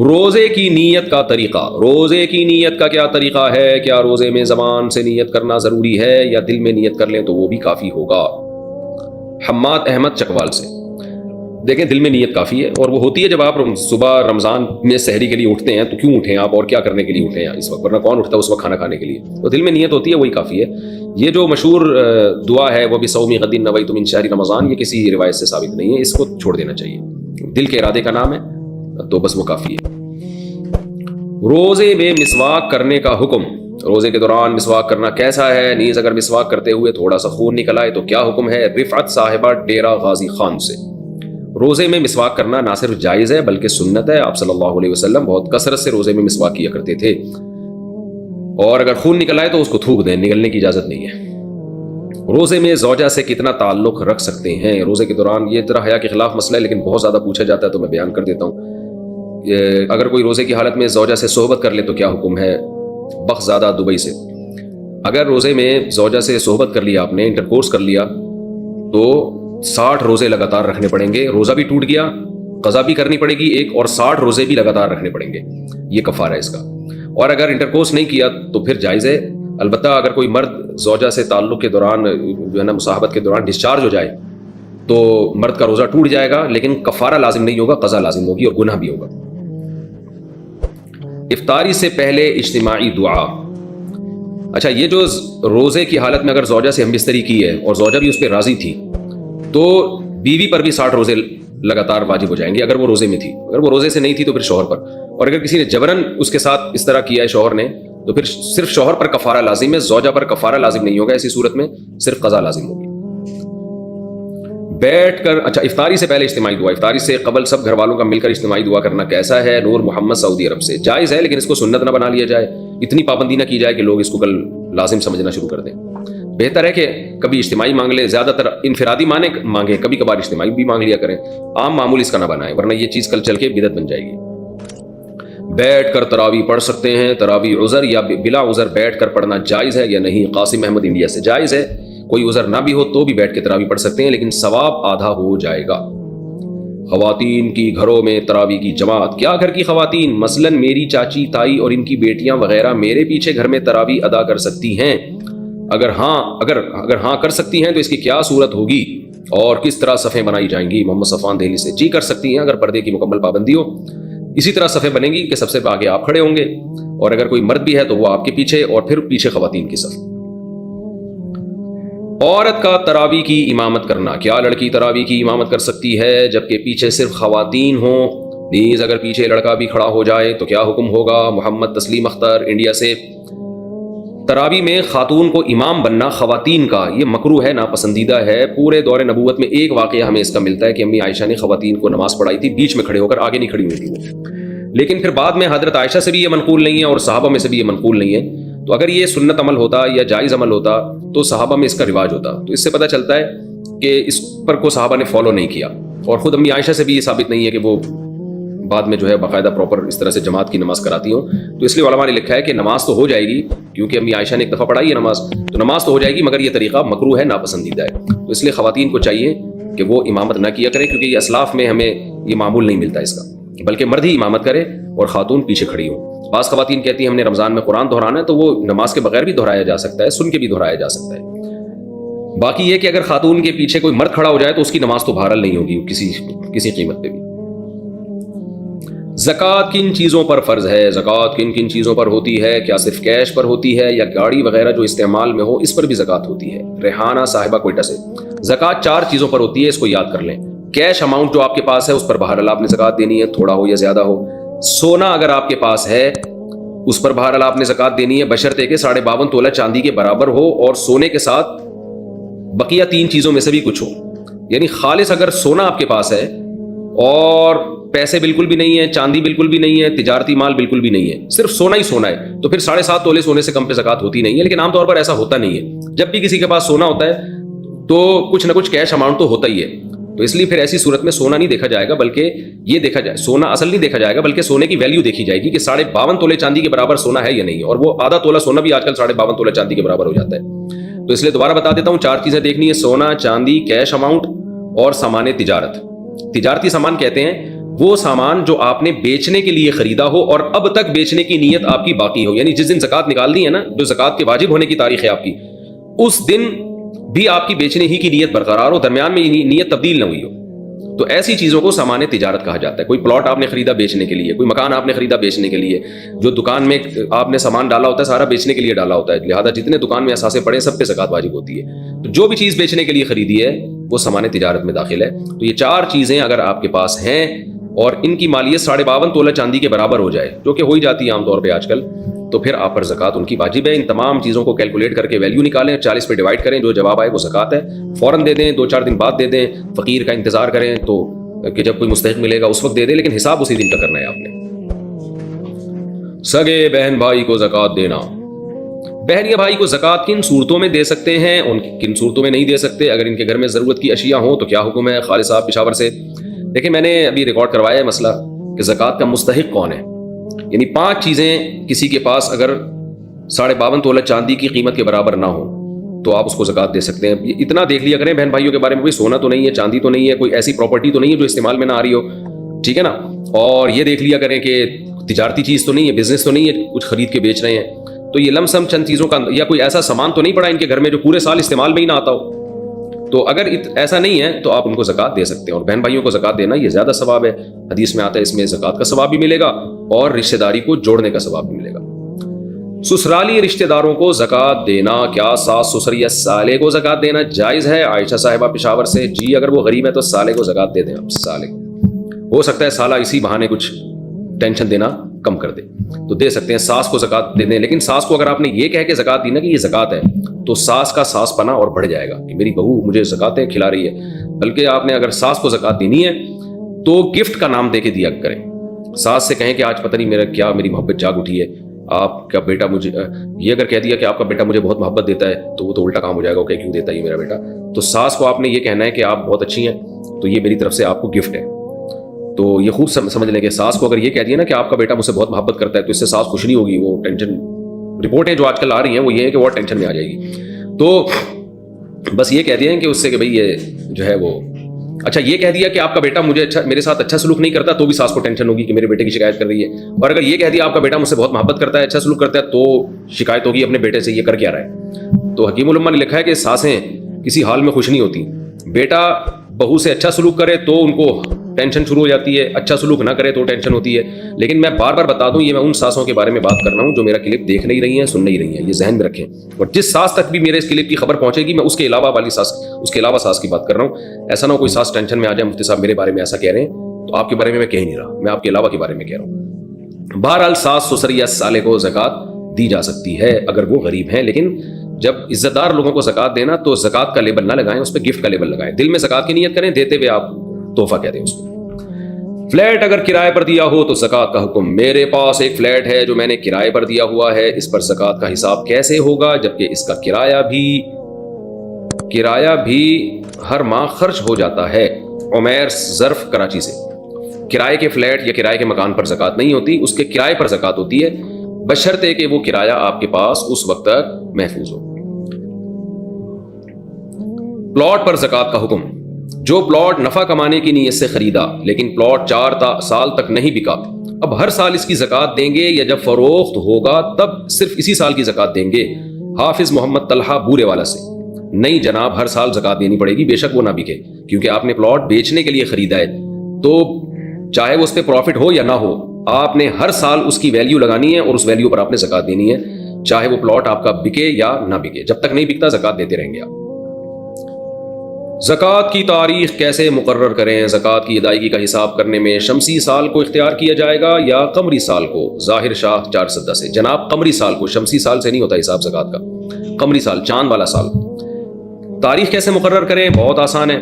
روزے کی نیت کا طریقہ، روزے کی نیت کا کیا طریقہ ہے؟ کیا روزے میں زبان سے نیت کرنا ضروری ہے یا دل میں نیت کر لیں تو وہ بھی کافی ہوگا؟ حماد احمد چکوال سے دیکھیں، دل میں نیت کافی ہے، اور وہ ہوتی ہے جب آپ صبح رمضان میں سحری کے لیے اٹھتے ہیں تو کیوں اٹھیں آپ، اور کیا کرنے کے لیے اٹھیں اس وقت، ورنہ کون اٹھتا ہے اس وقت کھانا کھانے کے لیے؟ تو دل میں نیت ہوتی ہے، وہی کافی ہے۔ یہ جو مشہور دعا ہے وہ بصوم غد نویت من شہر رمضان، یہ کسی روایت سے ثابت نہیں ہے، اس کو چھوڑ دینا چاہیے، دل کے ارادے کا نام ہے تو بس وہ کافی ہے۔ روزے میں مسواک کرنے کا حکم، روزے کے دوران مسواک کرنا کیسا ہے؟ نیز اگر مسواک کرتے ہوئے تھوڑا سا خون نکل آئے تو کیا حکم ہے؟ رفعت صاحبہ ڈیرہ غازی خان سے۔ روزے میں مسواک کرنا نہ صرف جائز ہے بلکہ سنت ہے۔ آپ صلی اللہ علیہ وسلم بہت کثرت سے روزے میں مسواک کیا کرتے تھے، اور اگر خون نکل آئے تو اس کو تھوک دیں، نگلنے کی اجازت نہیں ہے۔ روزے میں زوجہ سے کتنا تعلق رکھ سکتے ہیں روزے کے دوران؟ یہ ذرا حیا کے خلاف مسئلہ ہے لیکن بہت زیادہ پوچھا جاتا ہے تو میں بیان کر دیتا ہوں۔ اگر کوئی روزے کی حالت میں زوجہ سے صحبت کر لے تو کیا حکم ہے؟ بخزادہ دبئی سے، اگر روزے میں زوجہ سے صحبت کر لیا، آپ نے انٹرکورس کر لیا، تو 60 روزے لگاتار رکھنے پڑیں گے، روزہ بھی ٹوٹ گیا، قضا بھی کرنی پڑے گی ایک، اور 60 روزے بھی لگاتار رکھنے پڑیں گے، یہ کفارہ ہے اس کا۔ اور اگر انٹرکورس نہیں کیا تو پھر جائز ہے، البتہ اگر کوئی مرد زوجہ سے تعلق کے دوران جو ہے نا مصاحبت کے دوران ڈسچارج ہو جائے تو مرد کا روزہ ٹوٹ جائے گا، لیکن کفارہ لازم نہیں ہوگا، قضا لازم ہوگی اور گناہ بھی ہوگا۔ افطاری سے پہلے اجتماعی دعا، اچھا یہ جو روزے کی حالت میں اگر زوجہ سے ہم بستری کی ہے اور زوجہ بھی اس پہ راضی تھی تو بیوی پر بھی 60 روزے لگاتار واجب ہو جائیں گے اگر وہ روزے میں تھی، اگر وہ روزے سے نہیں تھی تو پھر شوہر پر، اور اگر کسی نے جبرن اس کے ساتھ اس طرح کیا ہے شوہر نے تو پھر صرف شوہر پر کفارہ لازم ہے، زوجہ پر کفارہ لازم نہیں ہوگا، ایسی صورت میں صرف قضا لازم ہوگی۔ بیٹھ کر، اچھا افطاری سے پہلے اجتماعی دعا، افطاری سے قبل سب گھر والوں کا مل کر اجتماعی دعا کرنا کیسا ہے؟ نور محمد سعودی عرب سے، جائز ہے لیکن اس کو سنت نہ بنا لیا جائے، اتنی پابندی نہ کی جائے کہ لوگ اس کو کل لازم سمجھنا شروع کر دیں۔ بہتر ہے کہ کبھی اجتماعی مانگ لیں، زیادہ تر انفرادی مانگیں، کبھی کبھار اجتماعی بھی مانگ لیا کریں، عام معمول اس کا نہ بنائیں ورنہ یہ چیز کل چل کے بدعت بن جائے گی۔ بیٹھ کر تراویح پڑھ سکتے ہیں؟ تراویح عذر یا بلا عذر بیٹھ کر پڑھنا جائز ہے یا نہیں؟ قاسم احمد انڈیا سے، جائز ہے، کوئی عذر نہ بھی ہو تو بھی بیٹھ کے تراویح پڑھ سکتے ہیں لیکن ثواب آدھا ہو جائے گا۔ خواتین کی گھروں میں تراویح کی جماعت، کیا گھر کی خواتین مثلا میری چاچی، تائی اور ان کی بیٹیاں وغیرہ میرے پیچھے گھر میں تراویح ادا کر سکتی ہیں؟ اگر ہاں کر سکتی ہیں تو اس کی کیا صورت ہوگی اور کس طرح صفیں بنائی جائیں گی؟ محمد صفان دہلی سے، جی کر سکتی ہیں اگر پردے کی مکمل پابندی ہو، اسی طرح صفیں بنیں گی کہ سب سے آگے آپ کھڑے ہوں گے، اور اگر کوئی مرد بھی ہے تو وہ آپ کے پیچھے، اور پھر پیچھے خواتین کی صف۔ عورت کا تراویح کی امامت کرنا، کیا لڑکی تراویح کی امامت کر سکتی ہے جبکہ پیچھے صرف خواتین ہوں؟ نیز اگر پیچھے لڑکا بھی کھڑا ہو جائے تو کیا حکم ہوگا؟ محمد تسلیم اختر انڈیا سے، تراویح میں خاتون کو امام بننا خواتین کا یہ مکروہ ہے، ناپسندیدہ ہے۔ پورے دور نبوت میں ایک واقعہ ہمیں اس کا ملتا ہے کہ امی عائشہ نے خواتین کو نماز پڑھائی تھی، بیچ میں کھڑے ہو کر، آگے نہیں کھڑی ہوئی تھی وہ، لیکن پھر بعد میں حضرت عائشہ سے بھی یہ منقول نہیں ہے اور صحابہ میں سے بھی یہ منقول نہیں ہے۔ تو اگر یہ سنت عمل ہوتا یا جائز عمل ہوتا تو صحابہ میں اس کا رواج ہوتا، تو اس سے پتہ چلتا ہے کہ اس پر کو صحابہ نے فالو نہیں کیا، اور خود امی عائشہ سے بھی یہ ثابت نہیں ہے کہ وہ بعد میں جو ہے باقاعدہ پراپر اس طرح سے جماعت کی نماز کراتی ہوں۔ تو اس لیے علماء نے لکھا ہے کہ نماز تو ہو جائے گی کیونکہ امی عائشہ نے ایک دفعہ پڑھائی ہے نماز، تو نماز تو ہو جائے گی مگر یہ طریقہ مکروہ ہے، ناپسندیدہ ہے، تو اس لیے خواتین کو چاہیے کہ وہ امامت نہ کیا کریں کیونکہ یہ اسلاف میں ہمیں یہ معمول نہیں ملتا اس کا، بلکہ مرد ہی امامت کرے اور خاتون پیچھے کھڑی ہوں۔ بعض خواتین کہتی ہیں ہم نے رمضان میں قرآن دہرانا ہے، تو وہ نماز کے بغیر بھی دہرایا جا سکتا ہے، سن کے بھی دہرایا جا سکتا ہے۔ باقی یہ کہ اگر خاتون کے پیچھے کوئی مرد کھڑا ہو جائے تو اس کی نماز تو بہرحال نہیں ہوگی کسی قیمت پہ بھی۔ زکوٰۃ کن چیزوں پر فرض ہے؟ زکوٰۃ کن کن چیزوں پر ہوتی ہے؟ کیا صرف کیش پر ہوتی ہے یا گاڑی وغیرہ جو استعمال میں ہو اس پر بھی زکوٰۃ ہوتی ہے؟ ریحانہ صاحبہ کوئٹہ سے، زکوٰۃ 4 چیزوں پر ہوتی ہے، اس کو یاد کر لیں۔ کیش اماؤنٹ جو آپ کے پاس ہے اس پر بہرحال آپ نے زکوٰۃ دینی ہے، تھوڑا ہو یا زیادہ ہو۔ سونا اگر آپ کے پاس ہے اس پر بہرحال آپ نے زکوٰۃ دینی ہے، بشرطے کہ 52.5 تولہ چاندی کے برابر ہو اور سونے کے ساتھ بقیہ 3 چیزوں میں سے بھی کچھ ہو، یعنی خالص اگر سونا آپ کے پاس ہے اور پیسے بالکل بھی نہیں ہے، چاندی بالکل بھی نہیں ہے، تجارتی مال بالکل بھی نہیں ہے، صرف سونا ہی سونا ہے، تو پھر 7.5 تولے سونے سے کم پہ زکوٰۃ ہوتی نہیں ہے، لیکن عام طور پر ایسا ہوتا نہیں ہے۔ جب بھی کسی کے پاس سونا ہوتا ہے تو کچھ نہ کچھ کیش اماؤنٹ تو ہوتا ہی ہے، تو اس لیے پھر ایسی صورت میں سونا نہیں دیکھا جائے گا بلکہ یہ دیکھا جائے، سونا اصل نہیں دیکھا جائے گا بلکہ سونے کی ویلیو دیکھی جائے گی کہ 52.5 تولے چاندی کے برابر سونا ہے یا نہیں، اور وہ آدھا تولہ سونا بھی آج کل 52.5 تولہ چاندی کے برابر ہو جاتا ہے۔ تو اس لیے دوبارہ بتا دیتا ہوں، 4 چیزیں دیکھنی ہے: سونا، چاندی، کیش اماؤنٹ اور سامان تجارت۔ تجارتی سامان کہتے ہیں وہ سامان جو آپ نے بیچنے کے لیے خریدا ہو اور اب تک بیچنے کی نیت آپ کی باقی ہو، یعنی جس دن زکوٰۃ نکال دی ہے نا، جو زکوٰۃ کے واجب ہونے کی تاریخ ہے آپ کی، اس دن بھی آپ کی بیچنے ہی کی نیت برقرار ہو، درمیان میں نیت تبدیل نہ ہوئی ہو، تو ایسی چیزوں کو سامان تجارت کہا جاتا ہے۔ کوئی پلاٹ آپ نے خریدا بیچنے کے لیے، کوئی مکان آپ نے خریدا بیچنے کے لیے، جو دکان میں آپ نے سامان ڈالا ہوتا ہے سارا بیچنے کے لیے ڈالا ہوتا ہے، لہٰذا جتنے دکان میں اثاثے پڑے سب پہ زکوٰۃ واجب ہوتی ہے۔ تو جو بھی چیز بیچنے کے لیے خریدی ہے وہ سامان تجارت میں داخل ہے۔ تو یہ 4 چیزیں اگر آپ کے پاس ہیں اور ان کی مالیت 52.5 تولہ چاندی کے برابر ہو جائے، جو کہ ہو ہی جاتی ہے عام طور پہ آج کل، تو پھر آپ پر زکوٰۃ ان کی واجب ہے۔ ان تمام چیزوں کو کیلکولیٹ کر کے ویلیو نکالیں، 40 پہ ڈیوائڈ کریں، جو جواب آئے وہ زکوٰۃ ہے۔ فوراً دے دیں، 2-4 دن بعد دے دیں، فقیر کا انتظار کریں تو کہ جب کوئی مستحق ملے گا اس وقت دے دیں، لیکن حساب اسی دن کا کرنا ہے آپ نے۔ سگے بہن بھائی کو زکوٰۃ دینا۔ بہن یا بھائی کو زکوٰۃ کن صورتوں میں دے سکتے ہیں، ان کن صورتوں میں نہیں دے سکتے، اگر ان کے گھر میں ضرورت کی اشیاء ہوں تو کیا حکم ہے؟ خالد صاحب پشاور سے۔ دیکھیں میں نے ابھی ریکارڈ کروایا ہے مسئلہ کہ زکوٰۃ کا مستحق کون ہے، یعنی 5 چیزیں کسی کے پاس اگر 52.5 تولہ چاندی کی قیمت کے برابر نہ ہو تو آپ اس کو زکوٰۃ دے سکتے ہیں۔ اتنا دیکھ لیا کریں بہن بھائیوں کے بارے میں، کوئی سونا تو نہیں ہے، چاندی تو نہیں ہے، کوئی ایسی پراپرٹی تو نہیں ہے جو استعمال میں نہ آ رہی ہو، ٹھیک ہے نا، اور یہ دیکھ لیا کریں کہ تجارتی چیز تو نہیں ہے، بزنس تو نہیں ہے کچھ خرید کے بیچ رہے ہیں، تو یہ لم سم چند چیزوں کا، یا کوئی ایسا سامان تو نہیں پڑا ان کے گھر میں جو پورے سال استعمال میں ہی نہ آتا ہو، تو اگر ایسا نہیں ہے تو آپ ان کو زکوٰۃ دے سکتے ہیں۔ اور بہن بھائیوں کو زکوٰۃ دینا یہ زیادہ ثواب ہے، حدیث میں آتا ہے اس میں زکوٰۃ کا ثواب بھی ملے گا اور رشتہ داری کو جوڑنے کا ثواب بھی ملے گا۔ سسرالی رشتہ داروں کو زکوٰۃ دینا، کیا ساس سسر یا سالے کو زکوٰۃ دینا جائز ہے؟ عائشہ صاحبہ پشاور سے۔ جی اگر وہ غریب ہے تو سالے کو زکوٰۃ دے دیں آپ، سالے، ہو سکتا ہے سالہ اسی بہانے کچھ ٹینشن دینا کم کر دے تو دے سکتے ہیں۔ ساس کو زکوٰۃ دے دیں، لیکن ساس کو اگر آپ نے یہ کہہ کے زکوٰۃ دی نا کہ یہ زکوٰۃ ہے تو ساس کا ساس پنا اور بڑھ جائے گا کہ میری بہو مجھے زکوٰتیں کھلا رہی ہے، بلکہ آپ نے اگر ساس کو زکوٰۃ دینی ہے تو گفٹ کا نام دے کے دیا کریں۔ ساس سے کہیں کہ آج پتہ نہیں میرا کیا میری محبت جاگ اٹھی ہے، آپ کا بیٹا مجھے، یہ اگر کہہ دیا کہ آپ کا بیٹا مجھے بہت محبت دیتا ہے تو وہ تو الٹا کام ہو جائے گا کہ کیوں دیتا ہے یہ میرا بیٹا، تو ساس کو آپ نے یہ کہنا ہے کہ آپ بہت اچھی ہیں تو یہ میری طرف سے آپ کو گفٹ ہے۔ تو یہ خوب سمجھ لیں کہ ساس کو اگر یہ کہہ دیا نا کہ آپ کا بیٹا مجھ سے بہت محبت کرتا ہے تو اس سے ساس خوش نہیں ہوگی، وہ ٹینشن، رپورٹیں جو آج کل آ رہی ہیں وہ یہ ہے کہ وہ ٹینشن میں آ جائے گی۔ تو بس یہ کہہ دیا کہ اس سے کہ بھئی یہ جو ہے وہ، اچھا یہ کہہ دیا کہ آپ کا بیٹا میرے ساتھ اچھا سلوک نہیں کرتا تو بھی ساس کو ٹینشن ہوگی کہ میرے بیٹے کی شکایت کر رہی ہے، اور اگر یہ کہہ دیا آپ کا بیٹا مجھ سے بہت محبت کرتا ہے، اچھا سلوک کرتا ہے، تو شکایت ہوگی اپنے بیٹے سے یہ کر کیا رہا ہے۔ تو حکیم الامہ نے لکھا ہے کہ ساسیں کسی حال میں خوش نہیں ہوتی، بیٹا بہو سے اچھا سلوک کرے تو ان کو ٹینشن شروع ہو جاتی ہے، اچھا سلوک نہ کرے تو ٹینشن ہوتی ہے۔ لیکن میں بار بار بتا دوں، یہ میں ان ساسوں کے بارے میں بات کر رہا ہوں جو میرا کلپ دیکھ نہیں رہی ہیں، سن نہیں رہی ہیں، یہ ذہن میں رکھیں، اور جس ساس تک بھی میرے اس کلپ کی خبر پہنچے گی میں اس کے علاوہ والی ساس، اس کے علاوہ ساس کی بات کر رہا ہوں۔ ایسا نہ ہو کوئی ساس ٹینشن میں آ جائے، مفتی صاحب میرے بارے میں ایسا کہہ رہے ہیں تو آپ کے بارے میں کہہ نہیں رہا، میں آپ کے علاوہ کے بارے میں کہہ رہا ہوں۔ بہرحال ساس سسر یا سالے کو زکوٰۃ دی جا سکتی ہے اگر وہ غریب ہیں، لیکن جب عزت دار لوگوں کو زکوٰۃ دینا تو زکوٰۃ کا لیبل نہ لگائیں، اس پہ گفٹ کا لیبل لگائیں، دل میں زکوٰۃ کی نیت کریں، دیتے ہوئے آپ تحفہ کہہ دیں اس کو۔ فلیٹ اگر کرائے پر دیا ہو تو زکوٰۃ کا حکم۔ میرے پاس ایک فلیٹ ہے جو میں نے کرائے پر دیا ہوا ہے، اس پر زکوٰۃ کا حساب کیسے ہوگا جبکہ اس کا کرایہ بھی ہر ماہ خرچ ہو جاتا ہے؟ عمیر ظرف کراچی سے۔ کرائے کے فلیٹ یا کرائے کے مکان پر زکوٰۃ نہیں ہوتی، اس کے کرائے پر زکوٰۃ ہوتی ہے، بشرطے کہ وہ کرایہ آپ کے پاس اس وقت تک محفوظ ہو۔ پلاٹ پر زکوٰۃ کا حکم۔ جو پلاٹ نفع کمانے کی نیت سے خریدا لیکن پلاٹ 4 سال تک نہیں بکا، اب ہر سال اس کی زکوٰۃ دیں گے یا جب فروخت ہوگا تب صرف اسی سال کی زکوٰۃ دیں گے؟ حافظ محمد طلحہ بورے والا سے۔ نہیں جناب، ہر سال زکوٰۃ دینی پڑے گی، بے شک وہ نہ بکے، کیونکہ آپ نے پلاٹ بیچنے کے لیے خریدا ہے، تو چاہے وہ اس پہ پروفٹ ہو یا نہ ہو، آپ نے ہر سال اس کی ویلیو لگانی ہے اور اس ویلیو پر آپ نے زکوٰۃ دینی ہے، چاہے وہ پلاٹ آپ کا بکے یا نہ بکے، جب تک نہیں بکتا زکوٰۃ دیتے رہیں گے آپ۔ زکوٰۃ کی تاریخ کیسے مقرر کریں؟ زکوٰۃ کی ادائیگی کا حساب کرنے میں شمسی سال کو اختیار کیا جائے گا یا قمری سال کو؟ ظاہر شاہ 4 سدہ سے۔ جناب قمری سال کو، شمسی سال سے نہیں ہوتا حساب زکوٰۃ کا، قمری سال، چاند والا سال۔ تاریخ کیسے مقرر کریں؟ بہت آسان ہے،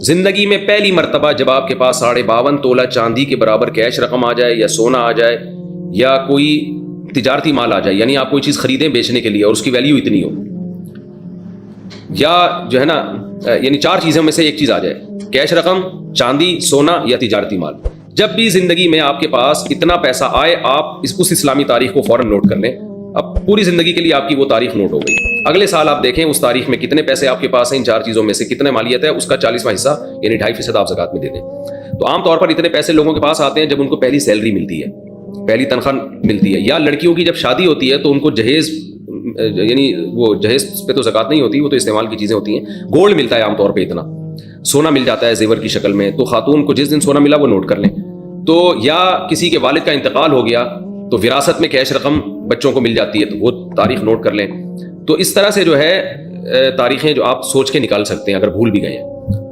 زندگی میں پہلی مرتبہ جب آپ کے پاس 52.5 تولہ چاندی کے برابر کیش رقم آ جائے یا سونا آ جائے یا کوئی تجارتی مال آ جائے، یعنی آپ کوئی چیز خریدیں بیچنے کے لیے اور اس کی ویلیو اتنی ہو، یا جو ہے نا یعنی 4 چیزوں میں سے ایک چیز آ جائے، کیش رقم، چاندی، سونا یا تجارتی مال۔ جب بھی زندگی میں آپ کے پاس اتنا پیسہ آئے، آپ اس اسلامی تاریخ کو فوراً نوٹ کر لیں۔ اب پوری زندگی کے لیے آپ کی وہ تاریخ نوٹ ہو گئی، اگلے سال آپ دیکھیں اس تاریخ میں کتنے پیسے آپ کے پاس ہیں، ان 4 چیزوں میں سے کتنے مالیت ہے، اس کا 40واں حصہ یعنی 2.5% آپ زکوٰۃ میں دے دیں۔ تو عام طور پر اتنے پیسے لوگوں کے پاس آتے ہیں جب ان کو پہلی سیلری ملتی ہے، پہلی تنخواہ ملتی ہے، یا لڑکیوں کی جب شادی ہوتی ہے تو ان کو جہیز، یعنی وہ جہیز پہ تو زکوٰۃ نہیں ہوتی، وہ تو استعمال کی چیزیں ہوتی ہیں، گولڈ ملتا ہے عام طور پہ، اتنا سونا مل جاتا ہے زیور کی شکل میں، تو خاتون کو جس دن سونا ملا وہ نوٹ کر لیں. تو یا کسی کے والد کا انتقال ہو گیا تو وراثت میں کیش رقم بچوں کو مل جاتی ہے، تو وہ تاریخ نوٹ کر لیں. تو اس طرح سے جو ہے تاریخیں جو آپ سوچ کے نکال سکتے ہیں اگر بھول بھی گئے ہیں.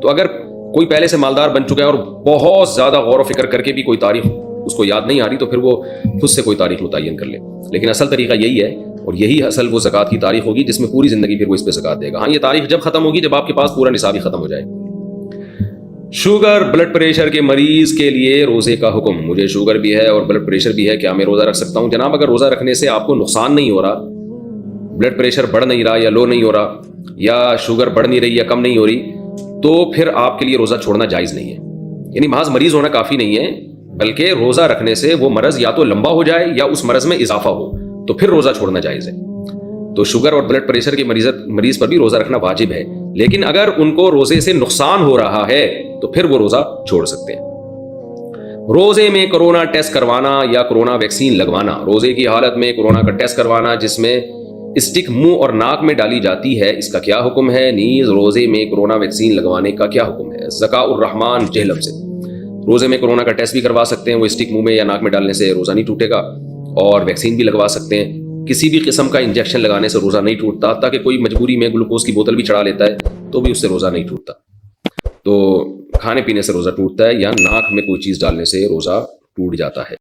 تو اگر کوئی پہلے سے مالدار بن چکا ہے اور بہت زیادہ غور و فکر کر کے بھی کوئی تاریخ اس کو یاد نہیں آ رہی تو پھر وہ خود سے کوئی تاریخ متعین کر لے. لیکن اصل طریقہ یہی ہے، اور یہی اصل وہ زکوٰۃ کی تاریخ ہوگی جس میں پوری زندگی پھر وہ اس پہ زکوٰۃ دے گا. ہاں، یہ تاریخ جب ختم ہوگی جب آپ کے پاس پورا نصاب ہی ختم ہو جائے. شوگر، بلڈ پریشر کے مریض کے لیے روزے کا حکم. مجھے شوگر بھی ہے اور بلڈ پریشر بھی ہے، کیا میں روزہ رکھ سکتا ہوں؟ جناب، اگر روزہ رکھنے سے آپ کو نقصان نہیں ہو رہا، بلڈ پریشر بڑھ نہیں رہا یا لو نہیں ہو رہا، یا شوگر بڑھ نہیں رہی یا کم نہیں ہو رہی، تو پھر آپ کے لیے روزہ چھوڑنا جائز نہیں ہے. یعنی محض مریض ہونا کافی نہیں ہے، بلکہ روزہ رکھنے سے وہ مرض یا تو لمبا ہو جائے یا اس مرض میں اضافہ ہو تو پھر روزہ چھوڑنا جائز ہے. تو شوگر اور بلڈ پریشر کے مریض پر بھی روزہ رکھنا واجب ہے، لیکن اگر ان کو روزے سے نقصان ہو رہا ہے تو پھر وہ روزہ چھوڑ سکتے ہیں. روزے میں کرونا ٹیسٹ کروانا یا کرونا ویکسین لگوانا. روزے کی حالت میں کرونا کا ٹیسٹ کروانا جس میں اسٹک منہ اور ناک میں ڈالی جاتی ہے، اس کا کیا حکم ہے؟ نیز روزے میں کرونا ویکسین لگوانے کا کیا حکم ہے؟ ذکاء الرحمان جہلم سے. روزے میں کرونا کا ٹیسٹ بھی کروا سکتے ہیں، وہ اسٹک منہ میں یا ناک میں ڈالنے سے روزہ نہیں ٹوٹے گا، اور ویکسین بھی لگوا سکتے ہیں. کسی بھی قسم کا انجیکشن لگانے سے روزہ نہیں ٹوٹتا، تاکہ کوئی مجبوری میں گلوکوز کی بوتل بھی چڑھا لیتا ہے تو بھی اس سے روزہ نہیں ٹوٹتا. تو کھانے پینے سے روزہ ٹوٹتا ہے، یا ناک میں کوئی چیز ڈالنے سے روزہ ٹوٹ جاتا ہے.